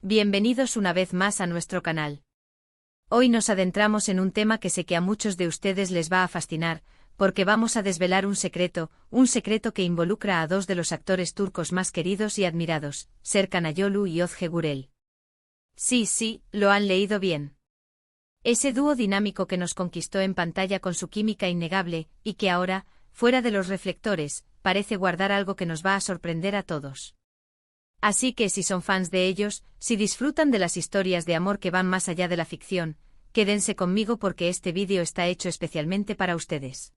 Bienvenidos una vez más a nuestro canal. Hoy nos adentramos en un tema que sé que a muchos de ustedes les va a fascinar, porque vamos a desvelar un secreto que involucra a dos de los actores turcos más queridos y admirados, Serkan Ayolu y Ozge Gürel. Sí, lo han leído bien. Ese dúo dinámico que nos conquistó en pantalla con su química innegable, y que ahora, fuera de los reflectores, parece guardar algo que nos va a sorprender a todos. Así que si son fans de ellos, si disfrutan de las historias de amor que van más allá de la ficción, quédense conmigo porque este vídeo está hecho especialmente para ustedes.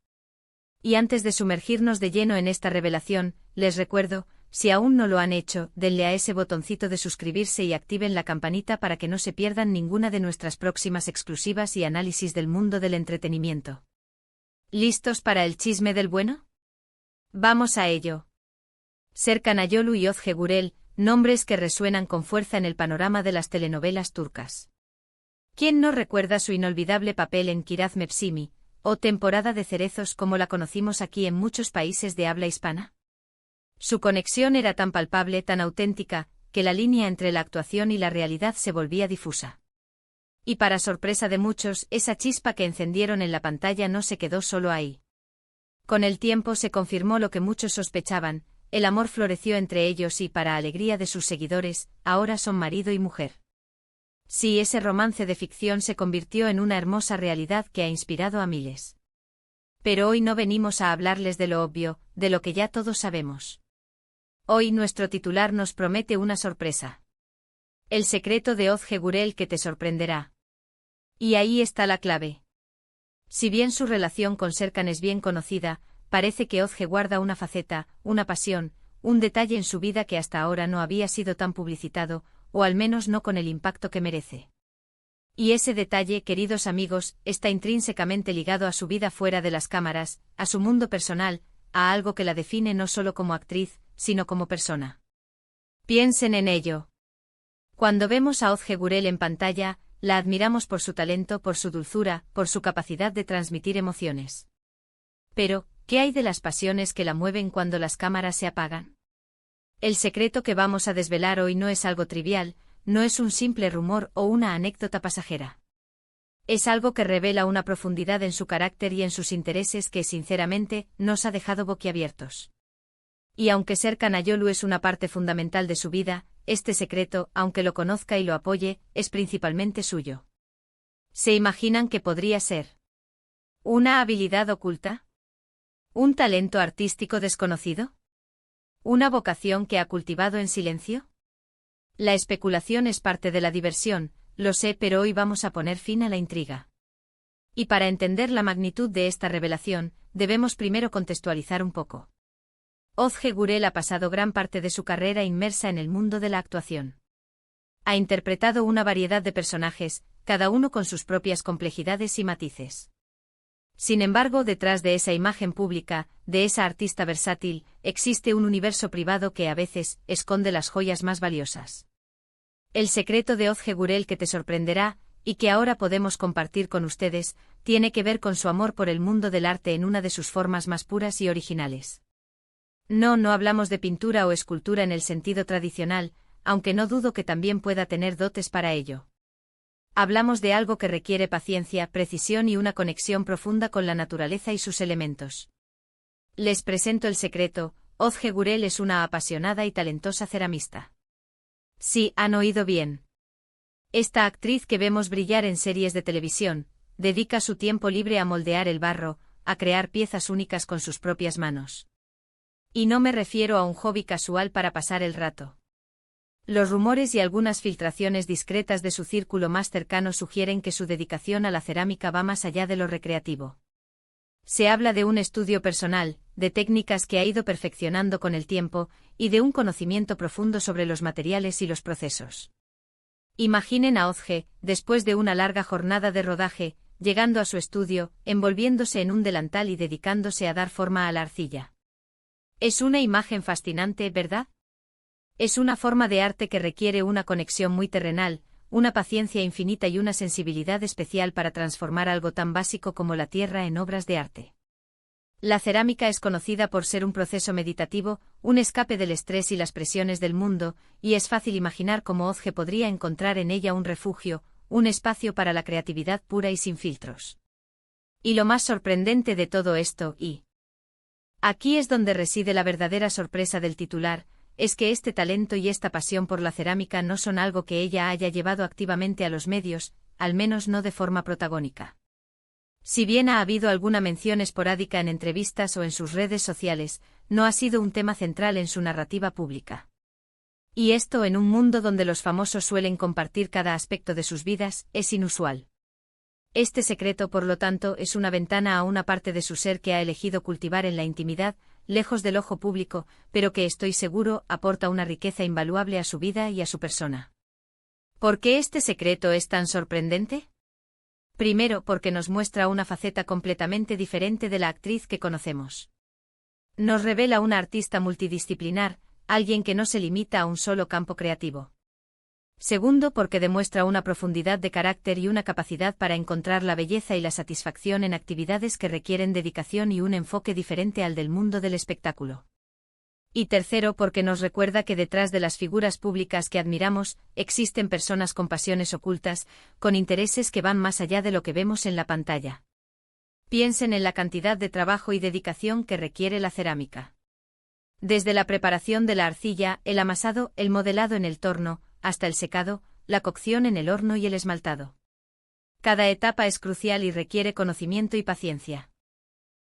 Y antes de sumergirnos de lleno en esta revelación, les recuerdo, si aún no lo han hecho, denle a ese botoncito de suscribirse y activen la campanita para que no se pierdan ninguna de nuestras próximas exclusivas y análisis del mundo del entretenimiento. ¿Listos para el chisme del bueno? Vamos a ello. Serkan Ayolu y Ozge Gürel, nombres que resuenan con fuerza en el panorama de las telenovelas turcas. ¿Quién no recuerda su inolvidable papel en Kiraz Mevsimi, o Temporada de Cerezos como la conocimos aquí en muchos países de habla hispana? Su conexión era tan palpable, tan auténtica, que la línea entre la actuación y la realidad se volvía difusa. Y para sorpresa de muchos, esa chispa que encendieron en la pantalla no se quedó solo ahí. Con el tiempo se confirmó lo que muchos sospechaban. El amor floreció entre ellos y, para alegría de sus seguidores, ahora son marido y mujer. Sí, ese romance de ficción se convirtió en una hermosa realidad que ha inspirado a miles. Pero hoy no venimos a hablarles de lo obvio, de lo que ya todos sabemos. Hoy nuestro titular nos promete una sorpresa. El secreto de Ozge Gürel que te sorprenderá. Y ahí está la clave. Si bien su relación con Serkan es bien conocida, parece que Ozge guarda una faceta, una pasión, un detalle en su vida que hasta ahora no había sido tan publicitado, o al menos no con el impacto que merece. Y ese detalle, queridos amigos, está intrínsecamente ligado a su vida fuera de las cámaras, a su mundo personal, a algo que la define no solo como actriz, sino como persona. Piensen en ello. Cuando vemos a Ozge Gürel en pantalla, la admiramos por su talento, por su dulzura, por su capacidad de transmitir emociones. Pero, ¿qué hay de las pasiones que la mueven cuando las cámaras se apagan? El secreto que vamos a desvelar hoy no es algo trivial, no es un simple rumor o una anécdota pasajera. Es algo que revela una profundidad en su carácter y en sus intereses que, sinceramente, nos ha dejado boquiabiertos. Y aunque Serkan Ayolu es una parte fundamental de su vida, este secreto, aunque lo conozca y lo apoye, es principalmente suyo. ¿Se imaginan que podría ser una habilidad oculta? ¿Un talento artístico desconocido? ¿Una vocación que ha cultivado en silencio? La especulación es parte de la diversión, lo sé, pero hoy vamos a poner fin a la intriga. Y para entender la magnitud de esta revelación, debemos primero contextualizar un poco. Ozge Gürel ha pasado gran parte de su carrera inmersa en el mundo de la actuación. Ha interpretado una variedad de personajes, cada uno con sus propias complejidades y matices. Sin embargo, detrás de esa imagen pública, de esa artista versátil, existe un universo privado que a veces esconde las joyas más valiosas. El secreto de Ozge Gürel que te sorprenderá, y que ahora podemos compartir con ustedes, tiene que ver con su amor por el mundo del arte en una de sus formas más puras y originales. No hablamos de pintura o escultura en el sentido tradicional, aunque no dudo que también pueda tener dotes para ello. Hablamos de algo que requiere paciencia, precisión y una conexión profunda con la naturaleza y sus elementos. Les presento el secreto: Ozge Gürel es una apasionada y talentosa ceramista. Sí, han oído bien. Esta actriz que vemos brillar en series de televisión, dedica su tiempo libre a moldear el barro, a crear piezas únicas con sus propias manos. Y no me refiero a un hobby casual para pasar el rato. Los rumores y algunas filtraciones discretas de su círculo más cercano sugieren que su dedicación a la cerámica va más allá de lo recreativo. Se habla de un estudio personal, de técnicas que ha ido perfeccionando con el tiempo, y de un conocimiento profundo sobre los materiales y los procesos. Imaginen a Ozge, después de una larga jornada de rodaje, llegando a su estudio, envolviéndose en un delantal y dedicándose a dar forma a la arcilla. Es una imagen fascinante, ¿verdad? Es una forma de arte que requiere una conexión muy terrenal, una paciencia infinita y una sensibilidad especial para transformar algo tan básico como la tierra en obras de arte. La cerámica es conocida por ser un proceso meditativo, un escape del estrés y las presiones del mundo, y es fácil imaginar cómo Ozge podría encontrar en ella un refugio, un espacio para la creatividad pura y sin filtros. Y lo más sorprendente de todo esto, y aquí es donde reside la verdadera sorpresa del titular, es que este talento y esta pasión por la cerámica no son algo que ella haya llevado activamente a los medios, al menos no de forma protagónica. Si bien ha habido alguna mención esporádica en entrevistas o en sus redes sociales, no ha sido un tema central en su narrativa pública. Y esto en un mundo donde los famosos suelen compartir cada aspecto de sus vidas, es inusual. Este secreto, por lo tanto, es una ventana a una parte de su ser que ha elegido cultivar en la intimidad, lejos del ojo público, pero que estoy seguro aporta una riqueza invaluable a su vida y a su persona. ¿Por qué este secreto es tan sorprendente? Primero, porque nos muestra una faceta completamente diferente de la actriz que conocemos. Nos revela una artista multidisciplinar, alguien que no se limita a un solo campo creativo. Segundo, porque demuestra una profundidad de carácter y una capacidad para encontrar la belleza y la satisfacción en actividades que requieren dedicación y un enfoque diferente al del mundo del espectáculo. Y tercero, porque nos recuerda que detrás de las figuras públicas que admiramos, existen personas con pasiones ocultas, con intereses que van más allá de lo que vemos en la pantalla. Piensen en la cantidad de trabajo y dedicación que requiere la cerámica. Desde la preparación de la arcilla, el amasado, el modelado en el torno, hasta el secado, la cocción en el horno y el esmaltado. Cada etapa es crucial y requiere conocimiento y paciencia.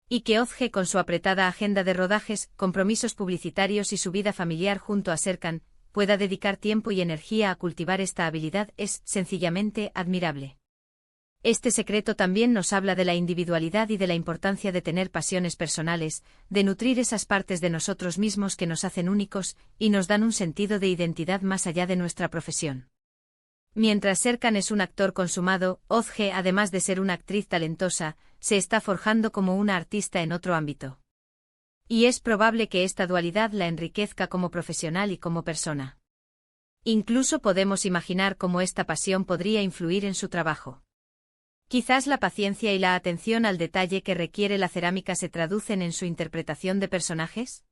Y que Ozge, con su apretada agenda de rodajes, compromisos publicitarios y su vida familiar junto a Serkan, pueda dedicar tiempo y energía a cultivar esta habilidad es, sencillamente, admirable. Este secreto también nos habla de la individualidad y de la importancia de tener pasiones personales, de nutrir esas partes de nosotros mismos que nos hacen únicos y nos dan un sentido de identidad más allá de nuestra profesión. Mientras Serkan es un actor consumado, Ozge, además de ser una actriz talentosa, se está forjando como una artista en otro ámbito. Y es probable que esta dualidad la enriquezca como profesional y como persona. Incluso podemos imaginar cómo esta pasión podría influir en su trabajo. Quizás la paciencia y la atención al detalle que requiere la cerámica se traducen en su interpretación de personajes.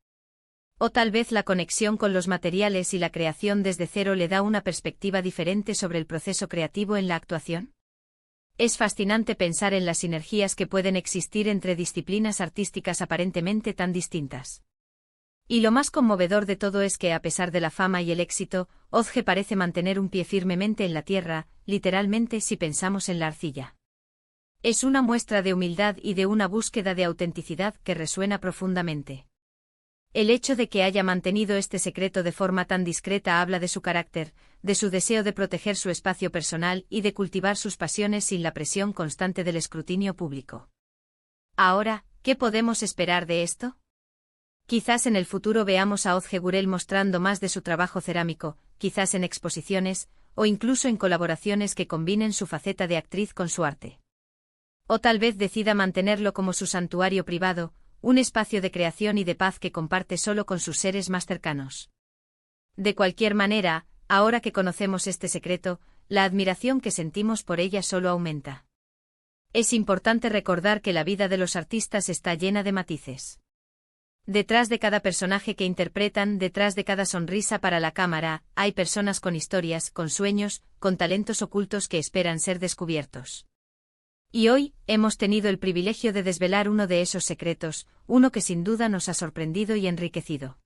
O tal vez la conexión con los materiales y la creación desde cero le da una perspectiva diferente sobre el proceso creativo en la actuación. Es fascinante pensar en las sinergias que pueden existir entre disciplinas artísticas aparentemente tan distintas. Y lo más conmovedor de todo es que, a pesar de la fama y el éxito, Ozge parece mantener un pie firmemente en la tierra, literalmente si pensamos en la arcilla. Es una muestra de humildad y de una búsqueda de autenticidad que resuena profundamente. El hecho de que haya mantenido este secreto de forma tan discreta habla de su carácter, de su deseo de proteger su espacio personal y de cultivar sus pasiones sin la presión constante del escrutinio público. Ahora, ¿qué podemos esperar de esto? Quizás en el futuro veamos a Ozge Gurel mostrando más de su trabajo cerámico, quizás en exposiciones, o incluso en colaboraciones que combinen su faceta de actriz con su arte. O tal vez decida mantenerlo como su santuario privado, un espacio de creación y de paz que comparte solo con sus seres más cercanos. De cualquier manera, ahora que conocemos este secreto, la admiración que sentimos por ella solo aumenta. Es importante recordar que la vida de los artistas está llena de matices. Detrás de cada personaje que interpretan, detrás de cada sonrisa para la cámara, hay personas con historias, con sueños, con talentos ocultos que esperan ser descubiertos. Y hoy, hemos tenido el privilegio de desvelar uno de esos secretos, uno que sin duda nos ha sorprendido y enriquecido.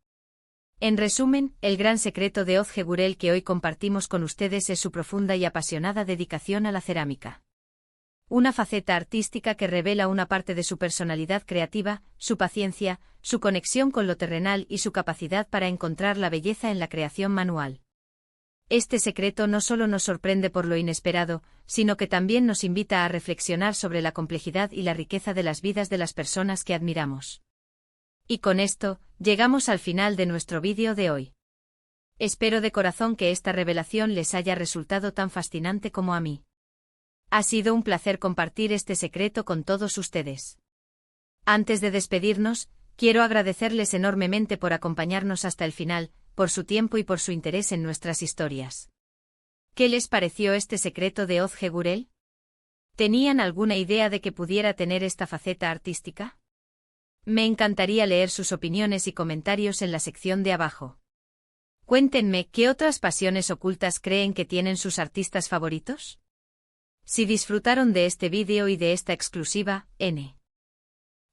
En resumen, el gran secreto de Ozge Gurel que hoy compartimos con ustedes es su profunda y apasionada dedicación a la cerámica. Una faceta artística que revela una parte de su personalidad creativa, su paciencia, su conexión con lo terrenal y su capacidad para encontrar la belleza en la creación manual. Este secreto no solo nos sorprende por lo inesperado, sino que también nos invita a reflexionar sobre la complejidad y la riqueza de las vidas de las personas que admiramos. Y con esto, llegamos al final de nuestro vídeo de hoy. Espero de corazón que esta revelación les haya resultado tan fascinante como a mí. Ha sido un placer compartir este secreto con todos ustedes. Antes de despedirnos, quiero agradecerles enormemente por acompañarnos hasta el final, por su tiempo y por su interés en nuestras historias. ¿Qué les pareció este secreto de Ozge Gurel? ¿Tenían alguna idea de que pudiera tener esta faceta artística? Me encantaría leer sus opiniones y comentarios en la sección de abajo. Cuéntenme qué otras pasiones ocultas creen que tienen sus artistas favoritos. Si disfrutaron de este vídeo y de esta exclusiva, no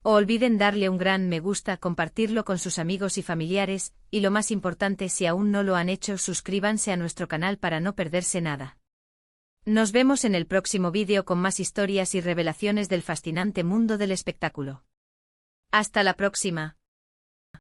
olviden darle un gran me gusta, compartirlo con sus amigos y familiares, y lo más importante, si aún no lo han hecho, suscríbanse a nuestro canal para no perderse nada. Nos vemos en el próximo vídeo con más historias y revelaciones del fascinante mundo del espectáculo. Hasta la próxima.